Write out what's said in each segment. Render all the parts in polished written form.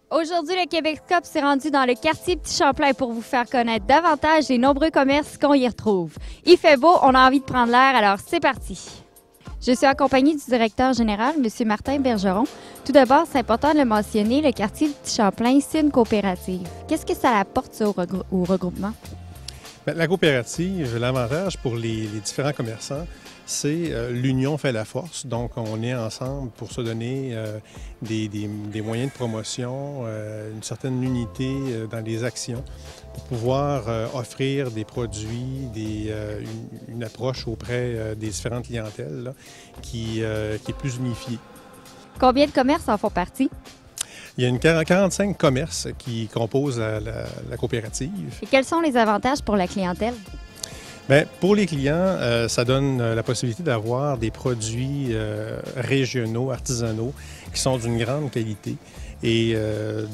Aujourd'hui, le Québec Cop s'est rendu dans le quartier Petit Champlain pour vous faire connaître davantage les nombreux commerces qu'on y retrouve. Il fait beau, on a envie de prendre l'air, alors c'est parti! Je suis accompagnée du directeur général, M. Martin Bergeron. Tout d'abord, c'est important de le mentionner, le quartier Petit Champlain, c'est une coopérative. Qu'est-ce que ça apporte au regroupement? Bien, la coopérative, l'avantage pour les différents commerçants, c'est l'union fait la force. Donc, on est ensemble pour se donner des moyens de promotion, une certaine unité dans les actions pour pouvoir offrir des produits, une approche auprès des différentes clientèles là, qui est plus unifiée. Combien de commerces en font partie? Il y a 45 commerces qui composent la coopérative. Et quels sont les avantages pour la clientèle? Bien, pour les clients, ça donne la possibilité d'avoir des produits régionaux, artisanaux, qui sont d'une grande qualité et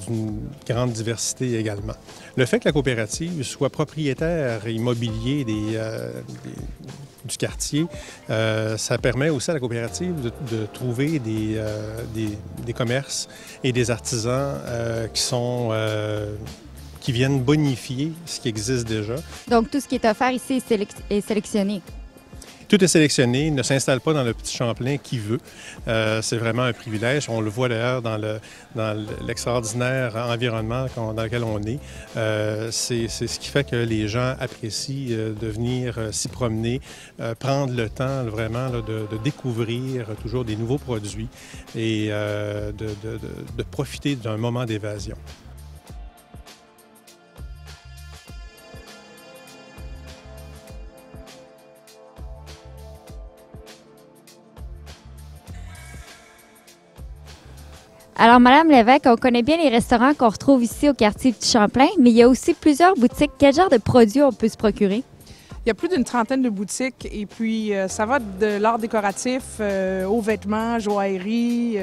d'une grande diversité également. Le fait que la coopérative soit propriétaire immobilier du quartier, ça permet aussi à la coopérative de trouver des commerces et des artisans qui viennent bonifier ce qui existe déjà. Donc, tout ce qui est offert ici est sélectionné? Tout est sélectionné, il ne s'installe pas dans le Petit Champlain qui veut. C'est vraiment un privilège. On le voit d'ailleurs dans l'extraordinaire environnement dans lequel on est. C'est ce qui fait que les gens apprécient de venir s'y promener, prendre le temps vraiment là, de découvrir toujours des nouveaux produits et de profiter d'un moment d'évasion. Alors, Madame Lévesque, on connaît bien les restaurants qu'on retrouve ici au quartier Petit Champlain, mais il y a aussi plusieurs boutiques. Quel genre de produits on peut se procurer? Il y a plus d'une trentaine de boutiques et puis ça va de l'art décoratif aux vêtements, joaillerie.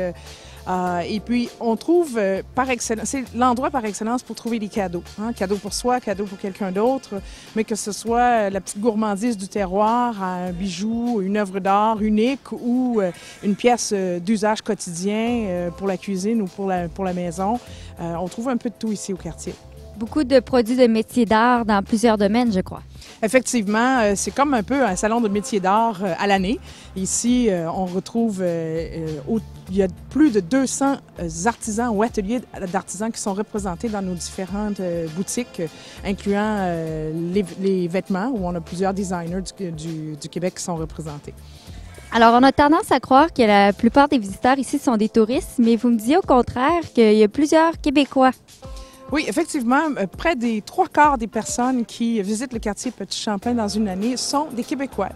Et puis, on trouve par excellence, c'est l'endroit par excellence pour trouver des cadeaux. Hein? Cadeaux pour soi, cadeaux pour quelqu'un d'autre, mais que ce soit la petite gourmandise du terroir, un bijou, une œuvre d'art unique ou une pièce d'usage quotidien pour la cuisine ou pour la maison. On trouve un peu de tout ici au quartier. Beaucoup de produits de métiers d'art dans plusieurs domaines, je crois. Effectivement, c'est comme un peu un salon de métiers d'art à l'année. Ici, on retrouve, il y a plus de 200 artisans ou ateliers d'artisans qui sont représentés dans nos différentes boutiques, incluant les vêtements, où on a plusieurs designers du Québec qui sont représentés. Alors, on a tendance à croire que la plupart des visiteurs ici sont des touristes, mais vous me disiez au contraire qu'il y a plusieurs Québécois. Oui, effectivement, près des 3/4 des personnes qui visitent le quartier Petit Champlain dans une année sont des Québécois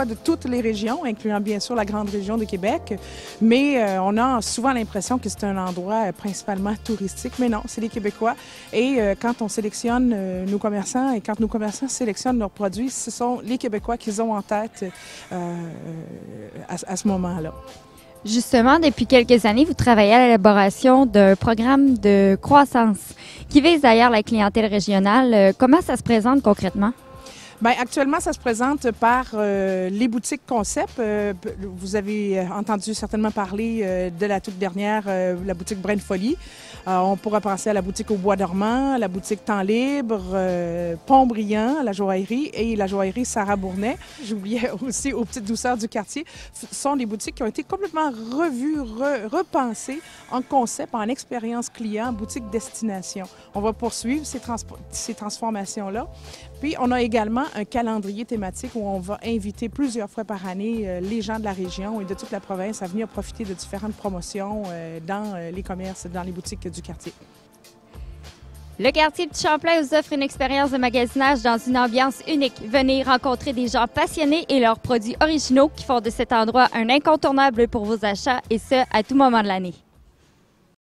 de toutes les régions, incluant bien sûr la grande région de Québec. Mais on a souvent l'impression que c'est un endroit principalement touristique, mais non, c'est des Québécois. Et quand on sélectionne nos commerçants et quand nos commerçants sélectionnent leurs produits, ce sont les Québécois qu'ils ont en tête à ce moment-là. Justement, depuis quelques années, vous travaillez à l'élaboration d'un programme de croissance qui vise d'ailleurs la clientèle régionale. Comment ça se présente concrètement? Bien, actuellement, ça se présente par les boutiques concept. Vous avez entendu certainement parler de la toute dernière, la boutique Brin de Folie. On pourra penser à la boutique au Bois dormant, la boutique Temps libre, Pont-Brillant, la joaillerie et la joaillerie Sarah Bournet. J'oubliais aussi aux petites douceurs du quartier. Ce sont des boutiques qui ont été complètement revues, repensées en concept, en expérience client, boutique destination. On va poursuivre ces transformations-là. Puis, on a également un calendrier thématique où on va inviter plusieurs fois par année les gens de la région et de toute la province à venir profiter de différentes promotions dans les commerces, dans les boutiques du quartier. Le quartier Petit Champlain vous offre une expérience de magasinage dans une ambiance unique. Venez rencontrer des gens passionnés et leurs produits originaux qui font de cet endroit un incontournable pour vos achats et ce, à tout moment de l'année.